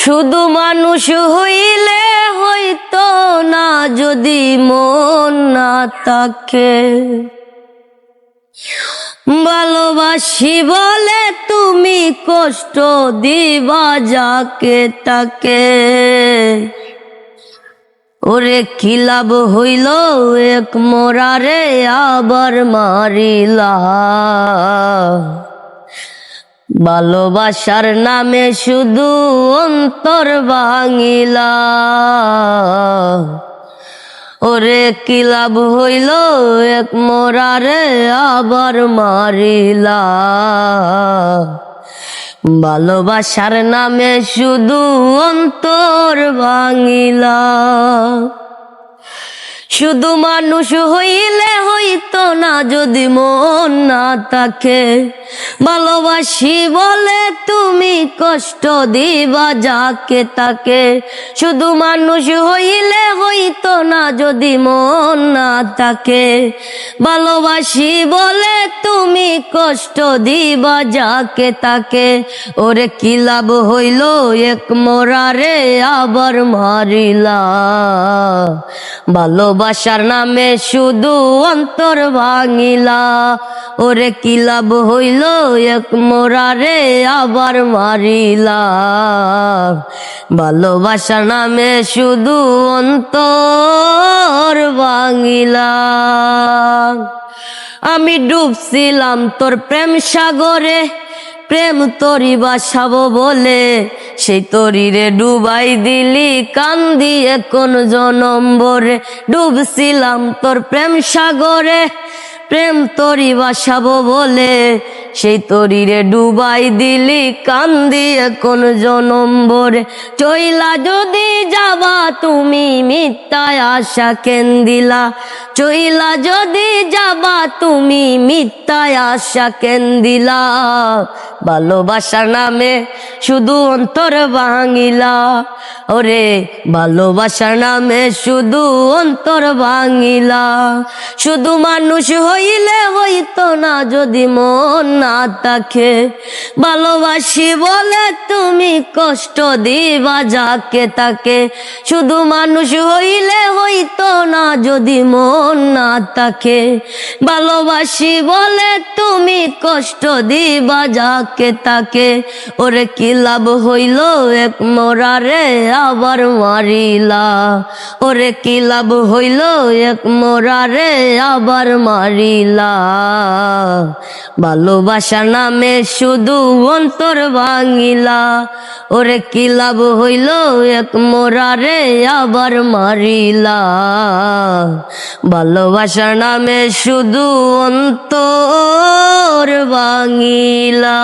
শুধু মানুষ হইলে হইতো না যদি মন না থাকে। ভালোবাসি বলে তুমি কষ্ট দিবা যাকে তাকে। ওরে কি লাভ হইল এক মোরারে আবার মারিলা। ভালোবাসার নামে শুধু অন্তর ভাঙিলা। ওরে কি লাভ হইল এক মোরারে আবার মারিলা। ভালোবাসার নামে শুধু অন্তর ভাঙিলা। শুধু মানুষ হইলে হইতো না যদি মন না থাকে। ভালোবাসি বলে তুমি কষ্ট দিবা যাকে তাকে। শুধু মানুষ হইলে হইতো না যদি মন না থাকে। ভালোবাসি বলে তুমি কষ্ট দিবা যাকে তাকে। ওরে কি লাভ হইল এক মোরারে আবার মারিলা। ভালোবাসার নামে শুধু অন্তর ভাঙিলা। ওরে কি লাভ হইল এক মোরারে আবার মারিলা। ভালোবাসার নামে শুধু অন্তর ভাঙিলা। আমি ডুবছিলাম তোর প্রেম সাগরে, প্রেম তরি বাসাবো বলে। সেই তরিরে ডুবাই দিলি কান দিয়ে কোন জনম ভরে। ডুবছিলাম তোর প্রেম সাগরে, প্রেম তরি বাসাবো বলে। সেই তরিরে ডুবাই দিলি কান দিয়ে কোন জনম ভরে। চইলা যদি যাবা তুমি মিথ্যায় আশা কেন দিলা। চইলা যদি যাবা তুমি মিথ্যায় আশা কেন দিলা। ভালোবাসার নামে শুধু অন্তর ভাঙিলা। ওরে ভালোবাসার নামে শুধু অন্তর ভাঙিলা। শুধু মানুষ হইলে হইতো না যদি মন না থাকে। ভালোবাসি বলে তুমি কষ্ট দিবা যাকে তাকে। শুধু মানুষ হইলে হইতো না যদি মন না থাকে। ভালোবাসি বলে তুমি কষ্ট দিবা যাকে তাকে। ওরে কি লাভ হইল এক মোরারে আবার মারিলা। ওরে কি লাভ হইল এক মোরারে আবার মারিলা। ভালোবাসার নামে শুধু অন্তর ভাঙিলা। ওরে কি লাভ হইল এক মোরারে আবার মারিলা। ভালোবাসার নামে শুধু অন্তর ভাঙিলা।